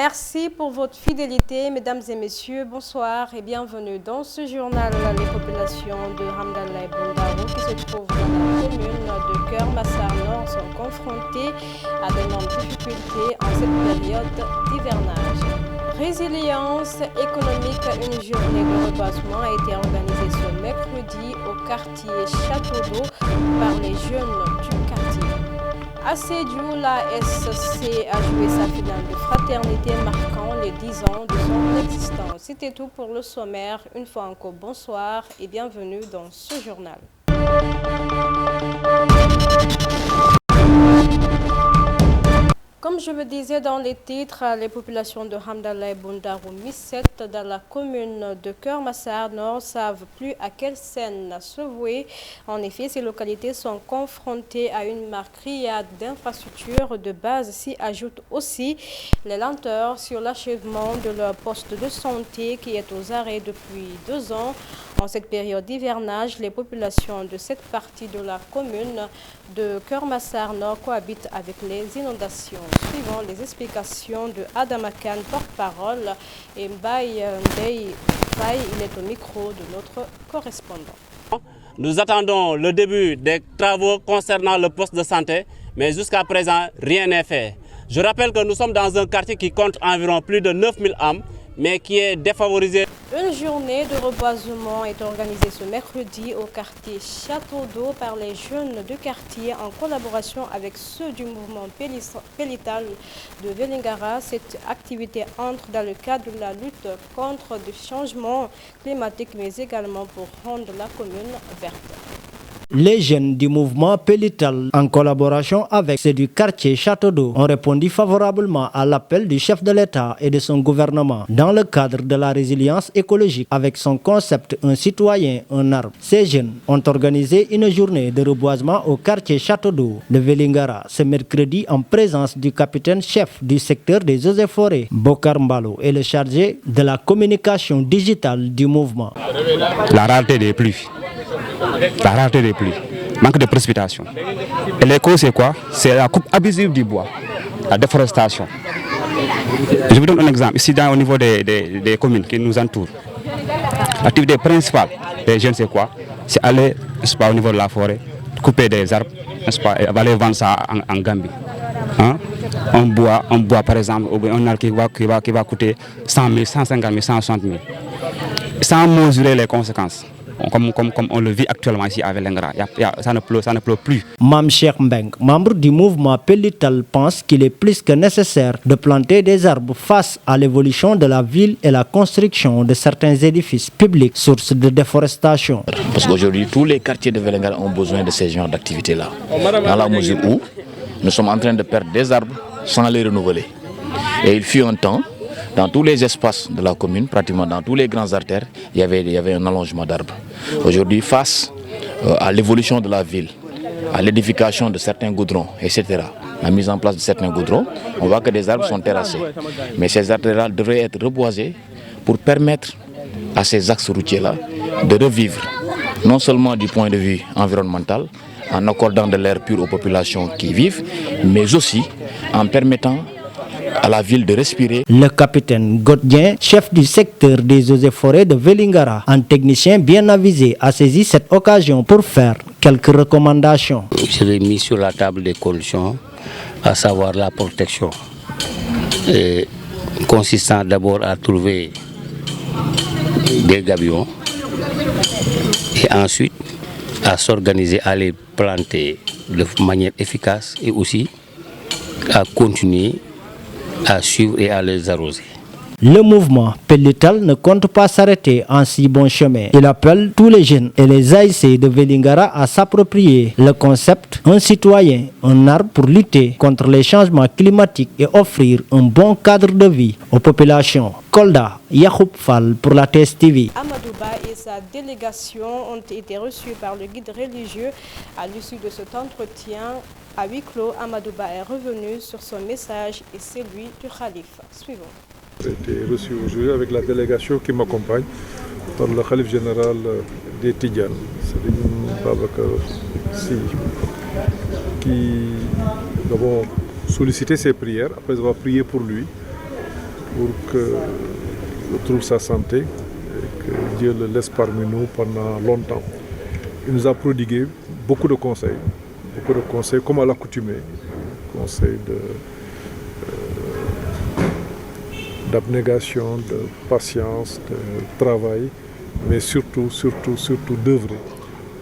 Merci pour votre fidélité, mesdames et messieurs. Bonsoir et bienvenue dans ce journal. Les populations de Hamdallah et Bundaro qui se trouvent dans la commune de Keur Massar Nord sont confrontées à d'énormes difficultés en cette période d'hivernage. Résilience économique, une journée de reboisement a été organisée ce mercredi au quartier Château d'Eau par les jeunes du quartier. À Sédhiou, la SC a joué sa finale de fraternité marquant les 10 ans de son existence. C'était tout pour le sommaire. Une fois encore, bonsoir et bienvenue dans ce journal. Comme je le disais dans les titres, les populations de Hamdallah et Bundaro Misset dans la commune de Keur Massar Nord ne savent plus à quelle scène se vouer. En effet, ces localités sont confrontées à une criade d'infrastructures de base. S'y ajoutent aussi les lenteurs sur l'achèvement de leur poste de santé qui est aux arrêts depuis 2 ans. En cette période d'hivernage, les populations de cette partie de la commune de Keur Massar Nord cohabitent avec les inondations. Suivant les explications de Adama Khan, porte-parole, et Mbaye Ndeye Faye, il est au micro de notre correspondant. Nous attendons le début des travaux concernant le poste de santé, mais jusqu'à présent, rien n'est fait. Je rappelle que nous sommes dans un quartier qui compte environ plus de 9000 âmes, mais qui est défavorisé. Une journée de reboisement est organisée ce mercredi au quartier Château d'Eau par les jeunes du quartier en collaboration avec ceux du mouvement Pélital de Vélingara. Cette activité entre dans le cadre de la lutte contre le changement climatique, mais également pour rendre la commune verte. Les jeunes du mouvement Pélital, en collaboration avec ceux du quartier Château d'Eau, ont répondu favorablement à l'appel du chef de l'État et de son gouvernement dans le cadre de la résilience écologique avec son concept « Un citoyen, un arbre ». Ces jeunes ont organisé une journée de reboisement au quartier Château d'Eau de Vélingara ce mercredi en présence du capitaine-chef du secteur des eaux et forêts, Bokar Mbalo, et le chargé de la communication digitale du mouvement. La rareté des pluies. La rareté des pluies, manque de précipitation. Et les causes, c'est quoi? C'est la coupe abusive du bois, la déforestation. Je vous donne un exemple. Ici, au niveau des communes qui nous entourent, l'activité principale des jeunes, c'est quoi? C'est aller au niveau de la forêt, couper des arbres, et aller vendre ça en Gambie. Hein? Un bois, par exemple, un arbre qui va coûter 100 000, 150 000, 160 000, sans mesurer les conséquences. Comme on le vit actuellement ici à Vélingara, ça ne pleut plus. Mam Cheikh Mbeng, membre du mouvement Pélital, pense qu'il est plus que nécessaire de planter des arbres face à l'évolution de la ville et la construction de certains édifices publics, source de déforestation. Parce qu'aujourd'hui, tous les quartiers de Vélingara ont besoin de ces genres d'activités-là. Dans la mesure où nous sommes en train de perdre des arbres sans les renouveler. Et il fut un temps, dans tous les espaces de la commune, pratiquement dans tous les grands artères, il y avait un allongement d'arbres. Aujourd'hui, face à l'évolution de la ville, à l'édification de certains goudrons, etc., la mise en place de certains goudrons, on voit que des arbres sont terrassés. Mais ces arbres-là devraient être reboisés pour permettre à ces axes routiers-là de revivre, non seulement du point de vue environnemental, en accordant de l'air pur aux populations qui y vivent, mais aussi en permettant à la ville de respirer. Le capitaine Godien, chef du secteur des eaux et forêts de Vélingara, un technicien bien avisé, a saisi cette occasion pour faire quelques recommandations. Je l'ai mis sur la table des conditions, à savoir la protection, consistant d'abord à trouver des gabions et ensuite à s'organiser à les planter de manière efficace et aussi à continuer à suivre et à les arroser. Le mouvement Pélital ne compte pas s'arrêter en si bon chemin. Il appelle tous les jeunes et les AIC de Vélingara à s'approprier le concept « Un citoyen, un arbre » pour lutter contre les changements climatiques et offrir un bon cadre de vie aux populations. Kolda, Yacoub Fall pour la TSTV. Amadouba et sa délégation ont été reçus par le guide religieux. À l'issue de cet entretien, à huis clos, Amadouba est revenu sur son message et celui du Khalife. Suivons. J'ai été reçu aujourd'hui avec la délégation qui m'accompagne par le Khalife général des Tidjanes, Serigne Babacar Sy, qui avons sollicité ses prières après avoir prié pour lui pour qu'il retrouve sa santé et que Dieu le laisse parmi nous pendant longtemps. Il nous a prodigué beaucoup de conseils comme à l'accoutumée, conseils d'abnégation, de patience, de travail, mais surtout d'œuvrer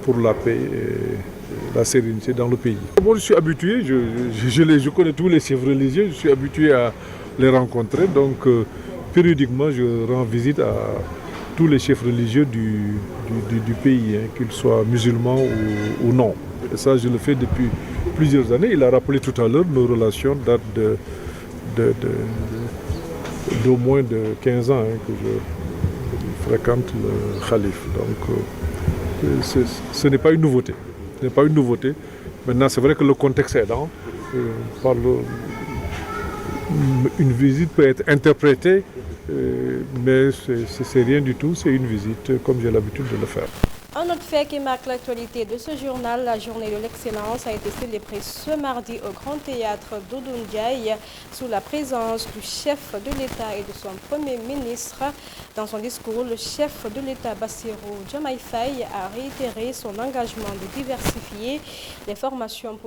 pour la paix et la sérénité dans le pays. Bon, je suis habitué, je connais tous les chefs religieux, je suis habitué à les rencontrer, donc périodiquement je rends visite à tous les chefs religieux du pays, hein, qu'ils soient musulmans ou non. Et ça, je le fais depuis plusieurs années. Il a rappelé tout à l'heure, nos relations datent d'au moins de 15 ans hein, que je fréquente le Khalif. Donc, ce n'est pas une nouveauté. Ce n'est pas une nouveauté. Maintenant, c'est vrai que le contexte est aidant. Une visite peut être interprétée, mais c'est rien du tout. C'est une visite comme j'ai l'habitude de le faire. Un autre fait qui marque l'actualité de ce journal, la journée de l'excellence, a été célébrée ce mardi au Grand Théâtre Doudou Ndiaye sous la présence du chef de l'État et de son Premier ministre. Dans son discours, le chef de l'État Bassirou Diomaye Faye a réitéré son engagement de diversifier les formations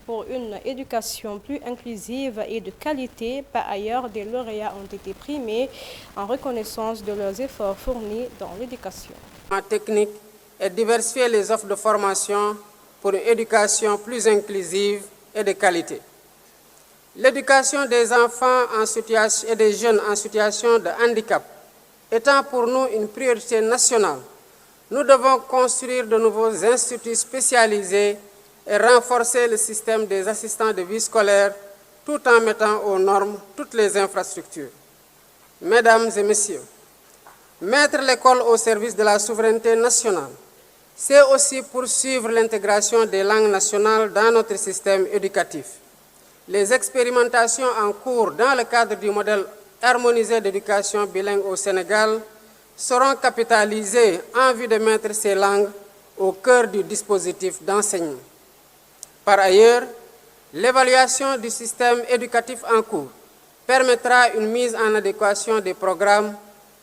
pour une éducation plus inclusive et de qualité. Par ailleurs, des lauréats ont été primés en reconnaissance de leurs efforts fournis dans l'éducation. Technique et diversifier les offres de formation pour une éducation plus inclusive et de qualité. L'éducation des enfants et des jeunes en situation de handicap étant pour nous une priorité nationale, nous devons construire de nouveaux instituts spécialisés et renforcer le système des assistants de vie scolaire tout en mettant aux normes toutes les infrastructures. Mesdames et messieurs, mettre l'école au service de la souveraineté nationale, c'est aussi poursuivre l'intégration des langues nationales dans notre système éducatif. Les expérimentations en cours dans le cadre du modèle harmonisé d'éducation bilingue au Sénégal seront capitalisées en vue de mettre ces langues au cœur du dispositif d'enseignement. Par ailleurs, l'évaluation du système éducatif en cours permettra une mise en adéquation des programmes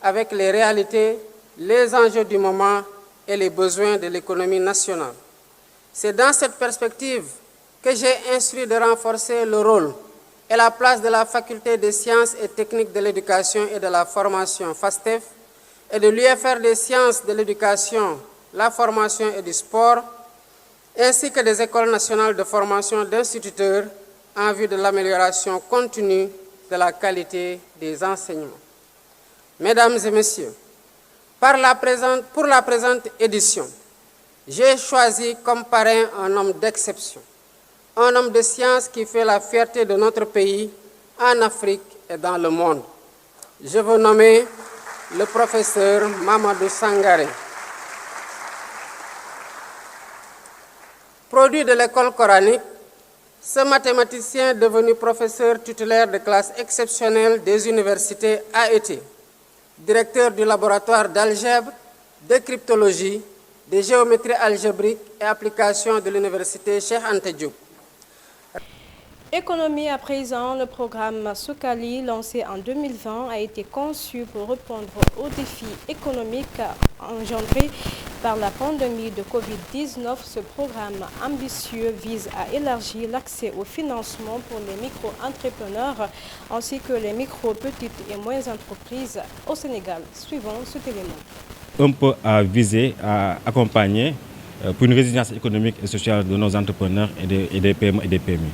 avec les réalités, les enjeux du moment et les besoins de l'économie nationale. C'est dans cette perspective que j'ai instruit de renforcer le rôle et la place de la Faculté des sciences et techniques de l'éducation et de la formation FASTEF et de l'UFR des sciences de l'éducation, la formation et du sport, ainsi que des écoles nationales de formation d'instituteurs en vue de l'amélioration continue de la qualité des enseignements. Mesdames et messieurs, pour la présente édition, j'ai choisi comme parrain un homme d'exception, un homme de science qui fait la fierté de notre pays en Afrique et dans le monde. Je veux nommer le professeur Mamadou Sangaré. Produit de l'école coranique, ce mathématicien devenu professeur titulaire de classe exceptionnelle des universités a été directeur du laboratoire d'algèbre, de cryptologie, de géométrie algébrique et application de l'université Cheikh Anta Diop. Économie à présent, le programme Sokali, lancé en 2020, a été conçu pour répondre aux défis économiques engendrés par la pandémie de Covid-19. Ce programme ambitieux vise à élargir l'accès au financement pour les micro-entrepreneurs ainsi que les micro, petites et moyennes entreprises au Sénégal. Suivons cet élément. Un peu à viser à accompagner pour une résilience économique et sociale de nos entrepreneurs et des PME et des PMI.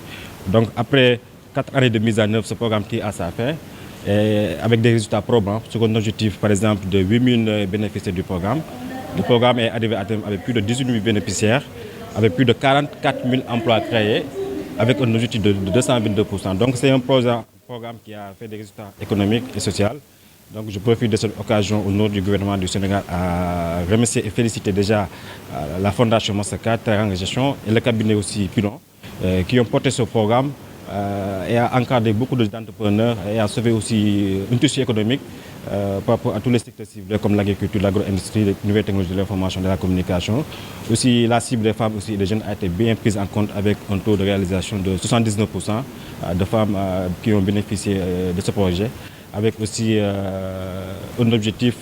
Donc après 4 années de mise en œuvre, ce programme tire à sa fin avec des résultats probants. Sur un objectif par exemple de 8 000 bénéficiaires du programme. Le programme est arrivé à terme avec plus de 18 000 bénéficiaires, avec plus de 44 000 emplois créés, avec un objectif de 222%. Donc c'est un programme qui a fait des résultats économiques et sociaux. Donc je profite de cette occasion au nom du gouvernement du Sénégal à remercier et féliciter déjà la Fondation Massaka, Terang Gestion et le cabinet aussi Pilon qui ont porté ce programme et a encadré beaucoup d'entrepreneurs et a sauvé aussi une tissu économique par rapport à tous les secteurs ciblés comme l'agriculture, l'agro-industrie, les nouvelles technologies de l'information et de la communication. Aussi la cible des femmes et des jeunes a été bien prise en compte avec un taux de réalisation de 79% de femmes qui ont bénéficié de ce projet. avec aussi un objectif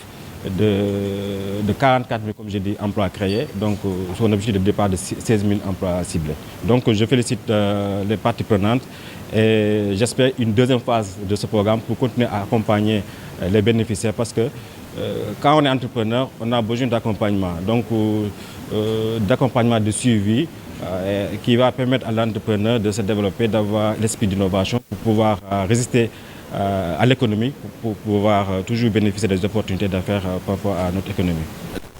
de 44 000, comme j'ai dit, emplois créés, donc sur un objectif de départ de 16 000 emplois ciblés. Donc je félicite les parties prenantes et j'espère une deuxième phase de ce programme pour continuer à accompagner les bénéficiaires parce que quand on est entrepreneur, on a besoin d'accompagnement, donc d'accompagnement de suivi qui va permettre à l'entrepreneur de se développer, d'avoir l'esprit d'innovation pour pouvoir résister à l'économie, pour pouvoir toujours bénéficier des opportunités d'affaires par rapport à notre économie.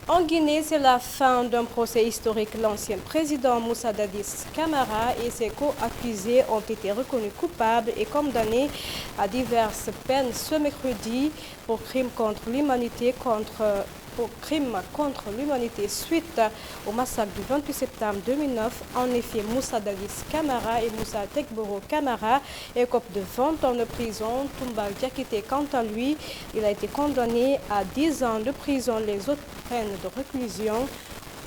En Guinée, c'est la fin d'un procès historique. L'ancien président Moussa Dadis Camara et ses co-accusés ont été reconnus coupables et condamnés à diverses peines ce mercredi pour crimes contre l'humanité suite au massacre du 28 septembre 2009. En effet, Moussa Dadis Camara et Moussa Tekboro Camara écopent de 20 ans de prison. Toumbal Diakité, quant à lui, il a été condamné à 10 ans de prison. Les autres peines de réclusion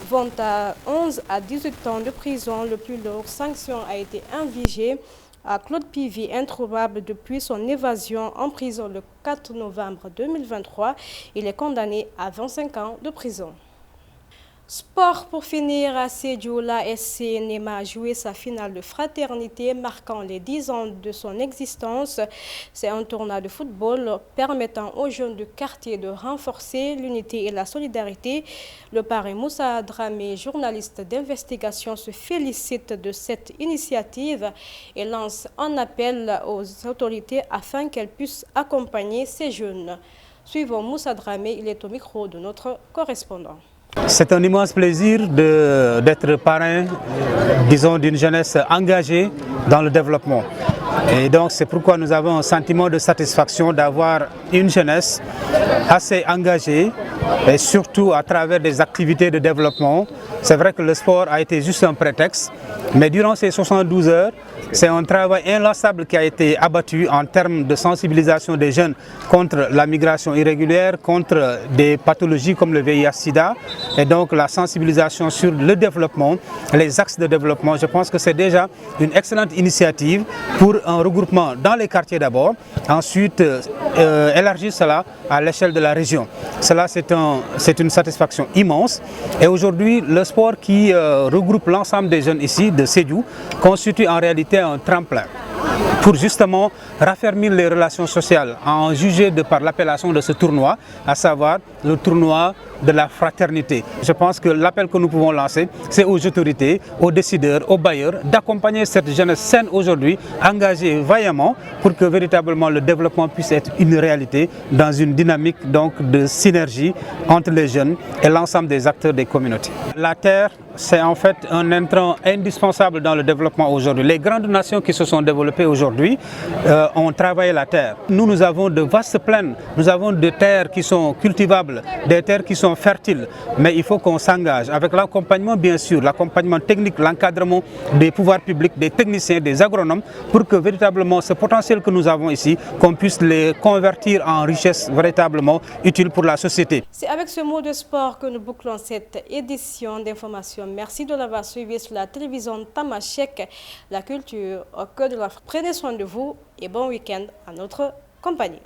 vont à 11 à 18 ans de prison. Le plus lourd sanction a été infligée à Claude Pivi, introuvable depuis son évasion en prison le 4 novembre 2023. Il est condamné à 25 ans de prison. Sport pour finir à Sédhiou, la SC Néma a joué sa finale de fraternité marquant les 10 ans de son existence. C'est un tournoi de football permettant aux jeunes du quartier de renforcer l'unité et la solidarité. Le parrain Moussa Dramé, journaliste d'investigation, se félicite de cette initiative et lance un appel aux autorités afin qu'elles puissent accompagner ces jeunes. Suivons Moussa Dramé, il est au micro de notre correspondant. C'est un immense plaisir d'être parrain, disons, d'une jeunesse engagée dans le développement. Et donc c'est pourquoi nous avons un sentiment de satisfaction d'avoir une jeunesse assez engagée et surtout à travers des activités de développement. C'est vrai que le sport a été juste un prétexte, mais durant ces 72 heures, c'est un travail inlassable qui a été abattu en termes de sensibilisation des jeunes contre la migration irrégulière, contre des pathologies comme le VIH-Sida et donc la sensibilisation sur le développement, les axes de développement. Je pense que c'est déjà une excellente initiative pour un regroupement dans les quartiers d'abord, ensuite élargir cela à l'échelle de la région. Cela c'est une satisfaction immense et aujourd'hui le sport qui regroupe l'ensemble des jeunes ici de Sédhiou constitue en réalité un tremplin pour justement raffermir les relations sociales, en juger de par l'appellation de ce tournoi, à savoir le tournoi de la fraternité. Je pense que l'appel que nous pouvons lancer, c'est aux autorités, aux décideurs, aux bailleurs, d'accompagner cette jeunesse saine aujourd'hui, engagée vaillamment pour que véritablement le développement puisse être une réalité dans une dynamique donc de synergie entre les jeunes et l'ensemble des acteurs des communautés. La terre, c'est en fait un intrant indispensable dans le développement aujourd'hui. Les grandes nations qui se sont développées aujourd'hui ont travaillé la terre. Nous avons de vastes plaines, nous avons des terres qui sont cultivables, des terres qui sont fertiles, mais il faut qu'on s'engage avec l'accompagnement bien sûr, l'accompagnement technique, l'encadrement des pouvoirs publics, des techniciens, des agronomes, pour que véritablement ce potentiel que nous avons ici, qu'on puisse les convertir en richesse véritablement utile pour la société. C'est avec ce mot de sport que nous bouclons cette édition d'information. Merci de l'avoir suivi sur la télévision Tamashek, la culture au cœur de l'Afrique. Prenez soin de vous et bon week-end à notre compagnie.